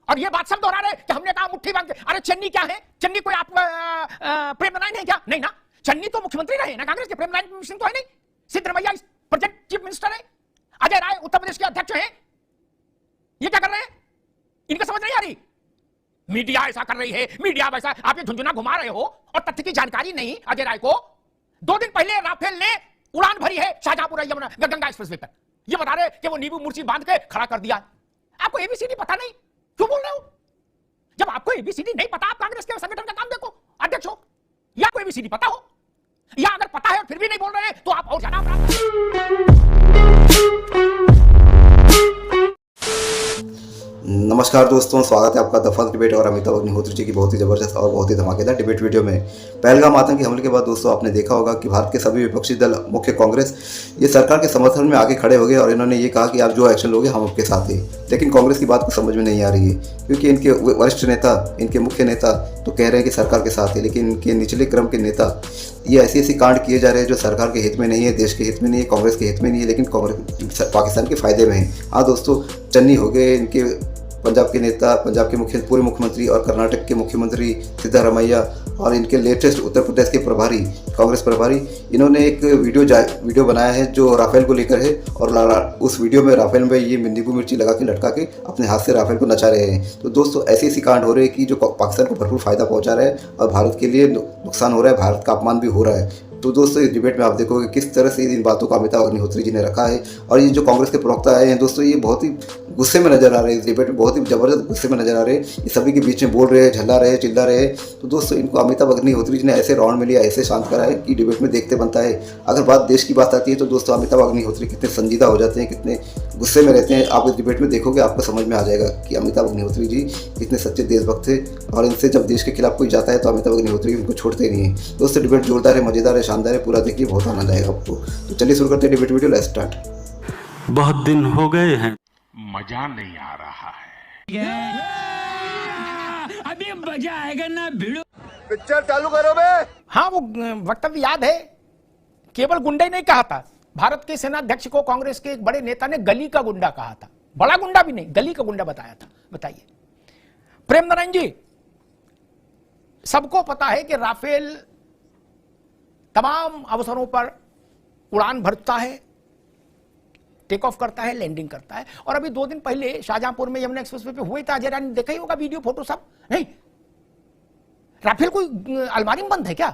और ये बात सब दोहरा रहे कि हमने कहा मुट्ठी बांध के। अरे चन्नी क्या है? चन्नी कोई आप प्रेम नारायण है क्या? नहीं ना, चन्नी तो मुख्यमंत्री रहे ना कांग्रेस के, प्रेम नारायण सिंह तो है नहीं। सिद्धरमैया प्रेजेंट चीफ मिनिस्टर है, अजय राय उत्तर प्रदेश के अध्यक्ष हैं। ये क्या कर रहे हैं? इनका समझ नहीं आ रही। मीडिया ऐसा कर रही है, मीडिया वैसा, आप ये झुंझुना घुमा रहे हो और तथ्य की जानकारी नहीं अजय राय को। 2 दिन पहले राफेल ने उड़ान भरी है शाहजहांपुर यमुना गंगा एक्सप्रेसवे पर, ये बता रहे कि वो नींबू मुर्ची बांध के खड़ा कर दिया। आपको एबीसीडी पता नहीं, क्यों बोल रहे हो? जब आपको एबीसीडी नहीं पता, आप कांग्रेस के संगठन का काम देखो, अध्यक्ष हो, या आपको एबीसीडी पता हो, या अगर पता है और फिर भी नहीं बोल रहे हैं तो आप और ज्यादा अपराध नमस्कार दोस्तों, स्वागत है आपका द फर्स्ट डिबेट और अमिताभ अग्निहोत्री जी की बहुत ही ज़बरदस्त और बहुत ही धमाकेदार डिबेट वीडियो में। पहलगाम आतंकी हमले के बाद दोस्तों आपने देखा होगा कि भारत के सभी विपक्षी दल, मुख्य कांग्रेस, ये सरकार के समर्थन में आगे खड़े हो गए और इन्होंने ये कहा कि आप जो एक्शन लोगे हम आपके साथ हैं। लेकिन कांग्रेस की बात को समझ में नहीं आ रही है, क्योंकि इनके वरिष्ठ नेता, इनके मुख्य नेता तो कह रहे हैं कि सरकार के साथ है, लेकिन इनके निचले क्रम के नेता ये ऐसी कांड किए जा रहे हैं जो सरकार के हित में नहीं है, देश के हित में नहीं है, कांग्रेस के हित में नहीं है, लेकिन कांग्रेस पाकिस्तान के फायदे में है। हाँ दोस्तों, चन्नी हो गए इनके पंजाब के नेता, पंजाब के पूर्व मुख्यमंत्री और कर्नाटक के मुख्यमंत्री सिद्धरमैया, और इनके लेटेस्ट उत्तर प्रदेश के प्रभारी, कांग्रेस प्रभारी, इन्होंने एक वीडियो बनाया है जो राफेल को लेकर है। और उस वीडियो में राफेल में ये नींबू मिर्ची लगा के लटका के अपने हाथ से राफेल को नचा रहे हैं। तो दोस्तों ऐसी कांड हो रहे हैं कि जो पाकिस्तान को भरपूर फायदा पहुंचा रहा है और भारत के लिए नुकसान हो रहा है, भारत का अपमान भी हो रहा है। तो दोस्तों इस डिबेट में आप देखोगे किस तरह से इन बातों को अमिताभ अग्निहोत्री जी ने रखा है। और ये जो कांग्रेस के प्रवक्ता आए हैं दोस्तों, ये बहुत ही गुस्से में नजर आ रहे हैं, इस डिबेट में बहुत ही जबरदस्त गुस्से में नजर आ रहे हैं। ये सभी के बीच में बोल रहे हैं, झल्ला रहे हैं, चिल्ला रहे हैं। तो दोस्तों इनको अमिताभ अग्निहोत्री जी ने ऐसे राउंड में लिया, ऐसे शांत करा है कि डिबेट में देखते बनता है। अगर बात देश की बात आती है तो दोस्तों अमिताभ अग्निहोत्री कितने संजीदा हो जाते हैं, कितने गुस्से में रहते हैं। आप इस डिबेट में देखोगे आपको समझ में आ जाएगा कि अमिताभ अग्निहोत्री जी कितने सच्चे देशभक्त थे। और इनसे जब देश के खिलाफ कोई जाता है तो अमिताभ अग्निहोत्री उनको छोड़ते नहीं है। दोस्तों डिबेट जोरदार है, मजेदार है, शानदार है, पूरा देखिए, बहुत आनंद आएगा आपको। तो चलिए शुरू करते हैं डिबेट वीडियो, लेट्स स्टार्ट। बहुत दिन हो गए हैं, मजा नहीं आ रहा है। अभी मजा आएगा ना, भिड़ो पिक्चर चालू करो बे। हाँ, वो वक्तव्य याद है। केवल गुंडा ही नहीं कहा था, भारत के सेनाध्यक्ष को कांग्रेस के एक बड़े नेता ने गली का गुंडा कहा था। बड़ा गुंडा भी नहीं, गली का गुंडा बताया था। बताइए प्रेम नारायण जी, सबको पता है कि राफेल तमाम अवसरों पर उड़ान भरता है, टेक ऑफ करता है, लैंडिंग करता है। और अभी 2 दिन पहले शाहजहांपुर में यमुना एक्सप्रेसवे पे हुए था, अजय राय ने देखा ही होगा वीडियो, फोटो सब। नहीं, राफेल कोई अलमारी में बंद है क्या?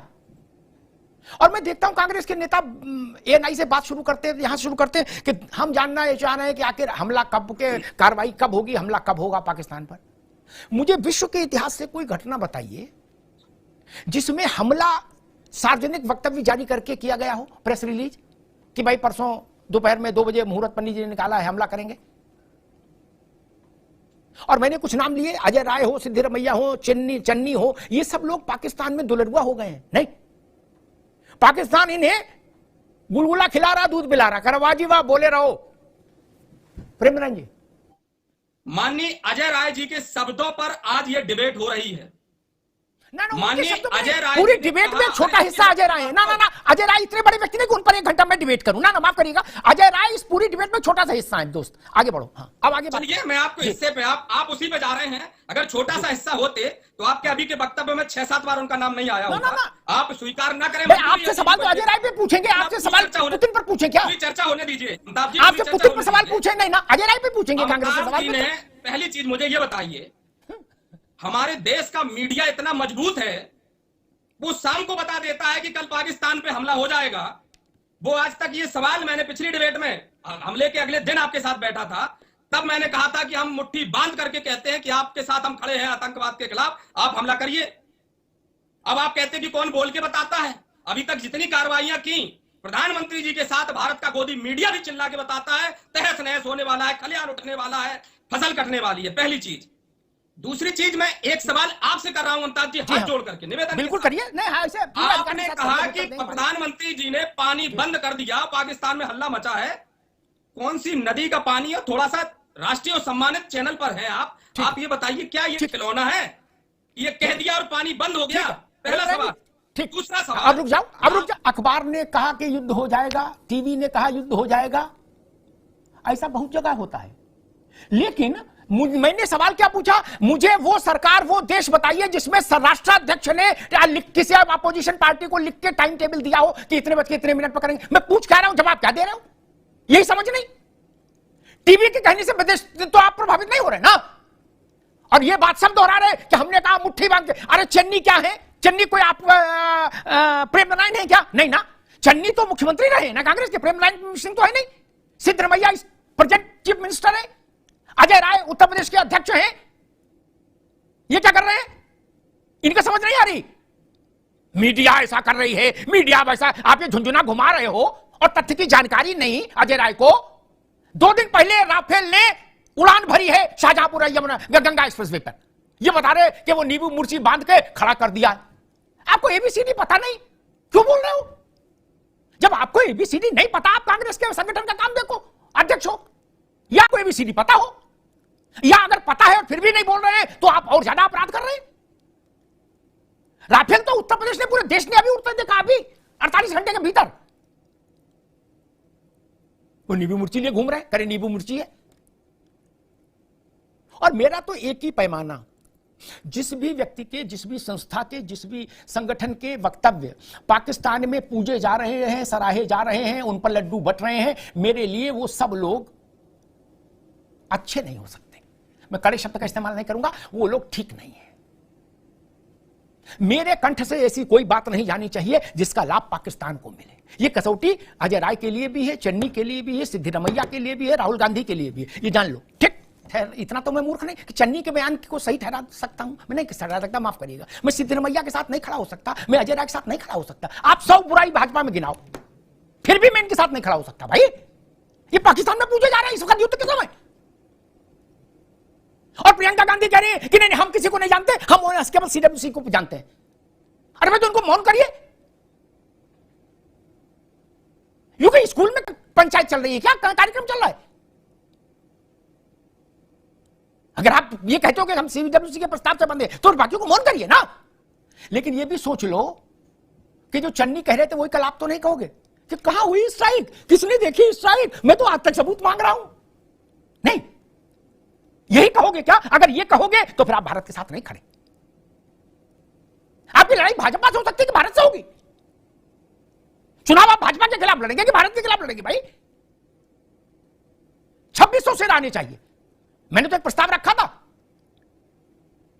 और मैं देखता हूं कांग्रेस के नेता एएनआई से बात शुरू करते हैं, यहां शुरू करते हैं कि हम जानना चाह रहे हैं कि आखिर हमला कब के, कार्रवाई कब होगी, हमला कब होगा पाकिस्तान पर। मुझे विश्व के इतिहास से कोई घटना बताइए जिसमें हमला सार्वजनिक वक्तव्य जारी करके किया गया हो, प्रेस रिलीज कि भाई परसों दोपहर में 2 बजे मुहूर्त पंडित जी ने निकाला है, हमला करेंगे। और मैंने कुछ नाम लिए, अजय राय हो, सिद्धरमैया हो, चन्नी हो, ये सब लोग पाकिस्तान में दुलरुआ हो गए हैं। नहीं, पाकिस्तान इन्हें गुलगुला खिला रहा, दूध पिला रहा, करवाजी वाह बोले रहो। प्रेम नारायण जी, माननीय अजय राय जी के शब्दों पर आज ये डिबेट हो रही है। माननीय अजय राय, पूरी डिबेट में छोटा हिस्सा अजय राय है। ना, अजय राय इतने बड़े व्यक्ति नहीं कि उन पर 1 घंटा में डिबेट करूं। ना, माफ करिएगा, अजय राय इस पूरी डिबेट में छोटा सा हिस्सा है। दोस्त आगे बढ़ो। हाँ, अब आगे चलिए, मैं आपको हिस्से पे, आप उसी पे जा रहे हैं। अगर छोटा सा हिस्सा होते तो आपके अभी के वक्तव्य में 6-7 बार उनका नाम नहीं आया होता। आप स्वीकार ना करें। आपसे सवाल तो अजय राय पे पूछेंगे, आपसे सवाल पुतिन पर पूछे क्या? चर्चा होने दीजिए। आपसे पुतिन पर सवाल पूछे नहीं ना, अजय राय पे पूछेंगे कांग्रेस से सवाल। पहली चीज मुझे ये बताइए, हमारे देश का मीडिया इतना मजबूत है, वो शाम को बता देता है कि कल पाकिस्तान पे हमला हो जाएगा। वो आज तक ये सवाल, मैंने पिछली डिबेट में हमले के अगले दिन आपके साथ बैठा था, तब मैंने कहा था कि हम मुट्ठी बांध करके कहते हैं कि आपके साथ हम खड़े हैं आतंकवाद के खिलाफ, आप हमला करिए। अब आप कहते हैं कि कौन बोल के बताता है। अभी तक जितनी कार्रवाइयां की प्रधानमंत्री जी के साथ भारत का गोदी मीडिया भी चिल्ला के बताता है, तहस नहस होने वाला है, खलियान उठने वाला है, फसल कटने वाली है। पहली चीज। दूसरी चीज, मैं एक सवाल आपसे कर रहा हूं अमिताभ जी, हाथ जोड़ करके निवेदन, बिल्कुल करिए। नहीं, आपने कहा कि प्रधानमंत्री जी ने पानी बंद कर दिया, पाकिस्तान में हल्ला मचा है। कौन सी नदी का पानी है? थोड़ा सा राष्ट्रीय और सम्मानित चैनल पर है आप ये बताइए, क्या ये खिलौना है? ये कह दिया और पानी बंद हो गया? पहला सवाल। ठीक, दूसरा सवाल, अब रुक जाओ। अखबार ने कहा कि युद्ध हो जाएगा, टीवी ने कहा युद्ध हो जाएगा, ऐसा बहुत जगह होता है। लेकिन मैंने सवाल क्या पूछा, मुझे वो सरकार वो देश बताइए जिसमें राष्ट्राध्यक्ष ने किसी अपोजिशन पार्टी को लिख के टाइम टेबल दिया हो कि इतने बज के इतने मिनट पर करेंगे। मैं पूछ क्या रहा हूं, जवाब क्या दे रहे हो, यही समझ नहीं। टीवी के कहने से प्रदेश तो आप प्रभावित नहीं हो रहे ना, और ये बात सब दोहरा रहे कि हमने कहा मुट्ठी बांध के। अरे चन्नी क्या है, चन्नी कोई आप प्रेम नारायण है क्या? नहीं ना, चन्नी तो मुख्यमंत्री रहे ना कांग्रेस के, प्रेम नारायण सिंह तो है नहीं। सिद्धरमैया प्रेजेंट चीफ मिनिस्टर है, अजय राय उत्तर प्रदेश के अध्यक्ष हैं। ये क्या कर रहे हैं, इनका समझ नहीं आ रही। मीडिया ऐसा कर रही है, मीडिया वैसा, आप ये झुंझुना घुमा रहे हो और तथ्य की जानकारी नहीं अजय राय को। 2 दिन पहले राफेल ने उड़ान भरी है शाहजहांपुर यमुना गंगा एक्सप्रेसवे पर, ये बता रहे कि वो नींबू मिर्ची बांध के खड़ा कर दिया। आपको एबीसीडी पता नहीं, क्यों बोल रहे हो? जब आपको एबीसीडी नहीं पता, आप कांग्रेस के संगठन का काम देखो, अध्यक्ष हो, या आपको एबीसीडी पता हो, या अगर पता है और फिर भी नहीं बोल रहे हैं तो आप और ज्यादा अपराध कर रहे हैं। राफेल तो उत्तर प्रदेश ने, पूरे देश ने अभी उड़ते देखा, अभी 48 घंटे के भीतर। वो नींबू मिर्ची लिए घूम रहे हैं, करे नींबू मिर्ची है। और मेरा तो एक ही पैमाना, जिस भी व्यक्ति के, जिस भी संस्था के, जिस भी संगठन के वक्तव्य पाकिस्तान में पूजे जा रहे हैं, सराहे जा रहे हैं, उन पर लड्डू बट रहे हैं, मेरे लिए वो सब लोग अच्छे नहीं हो सकते। मैं कड़े शब्द का इस्तेमाल नहीं करूंगा, वो लोग ठीक नहीं है। मेरे कंठ से ऐसी कोई बात नहीं जानी चाहिए जिसका लाभ पाकिस्तान को मिले। ये कसौटी अजय राय के लिए भी है, चन्नी के लिए भी है, सिद्धरमैया के लिए भी है, राहुल गांधी के लिए भी है, ये जान लो। ठीक, इतना तो मैं मूर्ख नहीं कि चन्नी के बयान को सही ठहरा सकता हूं, मैं नहीं ठहरा सकता, माफ करिएगा। मैं सिद्धरमैया के साथ नहीं खड़ा हो सकता, मैं अजय राय के साथ नहीं खड़ा हो सकता। आप 100 बुराई भाजपा में गिनाओ, फिर भी मैं इनके साथ नहीं खड़ा हो सकता। भाई ये पाकिस्तान में पूछे जा रहे हैं इस वक्त युद्ध के समय, और प्रियंका गांधी कह रही है कि नहीं हम किसी को नहीं जानते, हम केवल सीडब्ल्यूसी को जानते हैं। अरे भाई तो उनको मौन करिए। यूपी स्कूल में पंचायत चल रही है क्या, कार्यक्रम चल रहा है? अगर आप ये कहते हो कि हम सीडब्ल्यूसी के प्रस्ताव से बंधे तो बाकियों को मौन करिए ना। लेकिन ये भी सोच लो कि जो चन्नी कह रहे थे वही कल आप तो नहीं कहोगे कि कहां हुई स्ट्राइक, किसने देखी स्ट्राइक, मैं तो आज तक सबूत मांग रहा हूं। नहीं, यही कहोगे क्या? अगर ये कहोगे तो फिर आप भारत के साथ नहीं खड़े। आपकी लड़ाई भाजपा से हो सकती है कि भारत से होगी। चुनाव आप भाजपा के खिलाफ लड़ेंगे कि भारत के खिलाफ लड़ेंगे? भाई 2600 से आने चाहिए। मैंने तो एक प्रस्ताव रखा था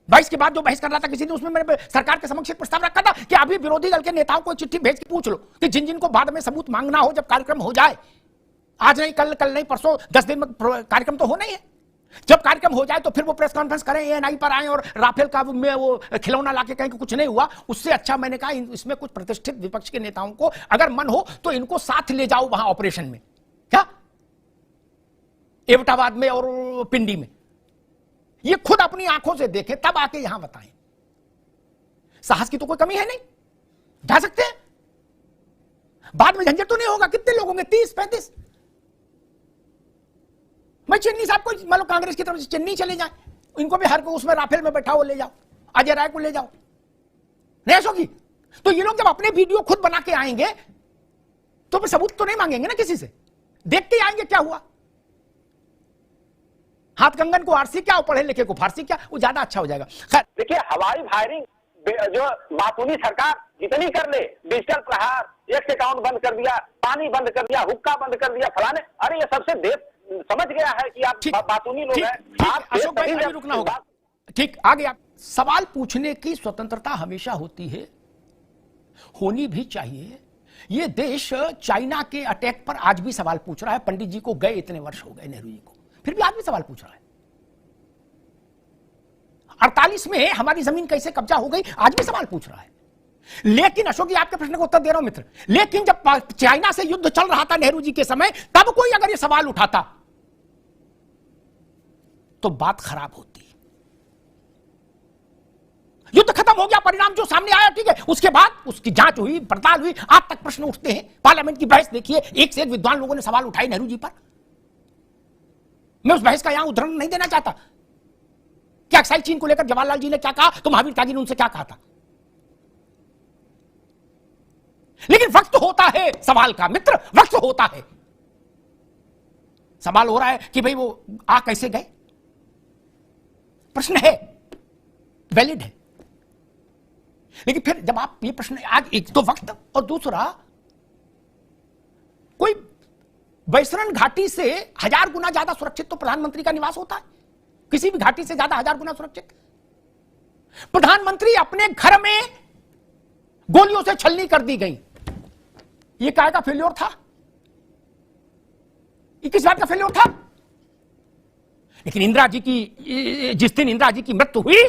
22 के बाद, जो बहस कर रहा था किसी ने, उसमें मैंने सरकार के समक्ष एक प्रस्ताव रखा था कि अभी विरोधी दल के नेताओं को चिट्ठी भेज के पूछ लो कि जिन जिनको बाद में सबूत मांगना हो, जब कार्यक्रम हो जाए, आज नहीं कल, कल नहीं परसों, 10 दिन में कार्यक्रम तो होना ही है। जब कार्यक्रम हो जाए तो फिर वो प्रेस कॉन्फ्रेंस करें, एएनआई पर आए और राफेल का में वो खिलौना लाके कहें कि कुछ नहीं हुआ। उससे अच्छा मैंने कहा इसमें कुछ प्रतिष्ठित विपक्ष के नेताओं को अगर मन हो तो इनको साथ ले जाओ वहां ऑपरेशन में, क्या एबटाबाद में और पिंडी में, ये खुद अपनी आंखों से देखें, तब आके यहां बताएं। साहस की तो कोई कमी है नहीं, जा सकते हैं, बाद में झंझट तो नहीं होगा। कितने लोग होंगे, 30-35। मैं चन्नी साहब को, मान लो कांग्रेस की तरफ से चन्नी चले जाए, इनको भी हर को उसमें राफेल में बैठा हो ले जाओ, अजय राय को ले जाओ, नहीं होगी। तो ये लोग जब अपने वीडियो खुद बना के आएंगे तो फिर सबूत तो नहीं मांगेंगे ना किसी से, देख के आएंगे क्या हुआ। हाथ कंगन को आरसी क्या, पढ़े लिखे को फारसी क्या, वो ज्यादा अच्छा हो जाएगा। खैर देखिए, हवाई फायरिंग जो मासूमी सरकार जितनी कर ले, डिजिटल प्रहार, एक अकाउंट बंद कर दिया, पानी बंद कर दिया, हुक्का बंद कर दिया, फलाने, अरे ये सबसे देश समझ गया है कि आप बातूनी लोग हैं। आप अशोक भाई अभी रुकना होगा। ठीक, आ गया। सवाल पूछने की स्वतंत्रता हमेशा होती है, होनी भी चाहिए। ये देश चाइना के अटैक पर आज भी सवाल पूछ रहा है। पंडित जी को गए इतने वर्ष हो गए, नेहरू जी को, फिर भी आज भी सवाल पूछ रहा है। 48 में हमारी जमीन कैसे कब्जा हो गई, आज भी सवाल पूछ रहा है। लेकिन अशोक जी, आपके प्रश्न का उत्तर दे रहा हूं मित्र, लेकिन जब चाइना से युद्ध चल रहा था नेहरू जी के समय, तब कोई अगर ये सवाल उठाता तो बात खराब होती। युद्ध खत्म हो गया, परिणाम जो सामने आया, ठीक है, उसके बाद उसकी जांच हुई, पड़ताल हुई, आज तक प्रश्न उठते हैं। पार्लियामेंट की बहस देखिए, एक से एक विद्वान लोगों ने सवाल उठाए नेहरू जी पर। मैं उस बहस का यहां उदाहरण नहीं देना चाहता। क्या अक्साई चीन को लेकर जवाहरलाल जी ने क्या कहा, तो महावीर ताजी ने उनसे क्या कहा था। लेकिन वक्त होता है सवाल का मित्र, वक्त होता है। सवाल हो रहा है कि भाई वो आ कैसे गए, प्रश्न है, वैलिड है। लेकिन फिर जब आप ये प्रश्न, आज एक तो वक्त और दूसरा, कोई वैसरन घाटी से 1000 गुना ज्यादा सुरक्षित तो प्रधानमंत्री का निवास होता है, किसी भी घाटी से ज्यादा 1000 गुना सुरक्षित। प्रधानमंत्री अपने घर में गोलियों से छलनी कर दी गई, ये काय का फेल्योर था? ये किस बात का फेल्योर था? लेकिन इंदिरा जी की, जिस दिन इंदिरा जी की मृत्यु हुई,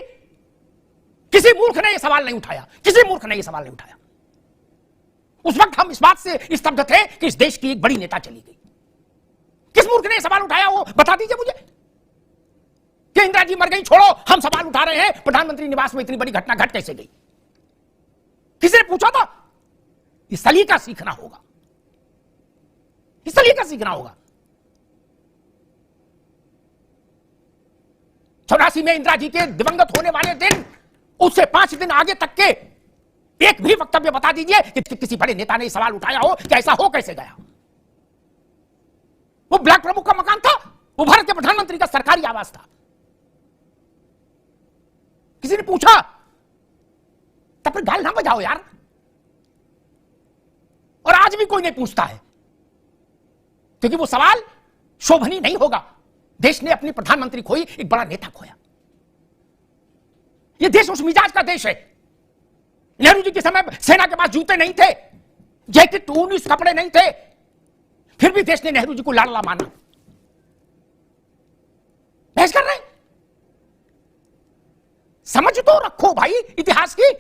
किसी मूर्ख ने यह सवाल नहीं उठाया, किसी मूर्ख ने यह सवाल नहीं उठाया। उस वक्त हम इस बात से स्तब्ध थे कि इस देश की एक बड़ी नेता चली गई। किस मूर्ख ने यह सवाल उठाया, वो बता दीजिए मुझे कि इंदिरा जी मर गई, छोड़ो, हम सवाल उठा रहे हैं प्रधानमंत्री निवास में इतनी बड़ी घटना घट कैसे गई? किसी ने पूछा था? इस सलीका सीखना होगा, इस सलीका सीखना होगा। 84 में इंदिरा जी के दिवंगत होने वाले दिन, उससे 5 दिन आगे तक के एक भी वक्तव्य बता दीजिए कि किसी बड़े नेता ने सवाल उठाया हो कि ऐसा हो कैसे गया। वो ब्लॉक प्रमुख का मकान था, वो भारत के प्रधानमंत्री का सरकारी आवास था। किसी ने पूछा? तब फिर गाल ना बजाओ यार। और आज भी कोई नहीं पूछता है, क्योंकि वो सवाल शोभनीय नहीं होगा। देश ने अपनी प्रधानमंत्री खोई, एक बड़ा नेता खोया। ये देश उस मिजाज का देश है। नेहरू जी के समय सेना के पास जूते नहीं थे, जैकेट, ऊनी कपड़े नहीं थे, फिर भी देश ने नेहरू जी को लाडला माना। बहस कर रहे हैं? समझ तो रखो भाई इतिहास की,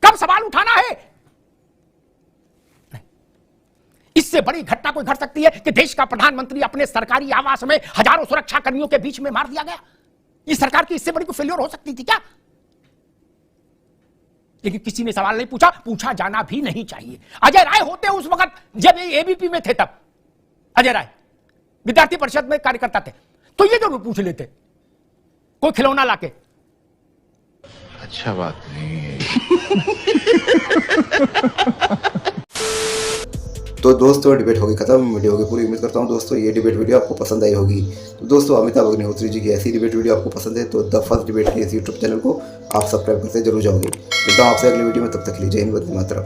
कब सवाल उठाना है। इससे बड़ी घटना कोई घट सकती है कि देश का प्रधानमंत्री अपने सरकारी आवास में हजारों सुरक्षा कर्मियों के बीच में मार दिया गया? ये सरकार की इससे बड़ी कोई फेल्योर हो सकती थी क्या? लेकिन किसी ने सवाल नहीं पूछा, पूछा जाना भी नहीं चाहिए। अजय राय होते उस वक्त जब ये एबीपी में थे, तब अजय राय विद्यार्थी परिषद में कार्यकर्ता थे, तो ये जरूर पूछ लेते, कोई खिलौना लाके। अच्छा बात नहीं है। तो दोस्तों डिबेट होगी खत्म, वीडियो होगी पूरी। उम्मीद करता हूँ दोस्तों ये डिबेट वीडियो आपको पसंद आई होगी। तो दोस्तों अमिताभ अग्निहोत्री जी की ऐसी डिबेट वीडियो आपको पसंद है तो द फर्स्ट डिबेट के इस यूट्यूब चैनल को आप सब्सक्राइब करते जरूर जाओगे। मिलता हूँ आपसे अगले वीडियो में, तब तक के लिए जय हिंद, वंदे मातरम।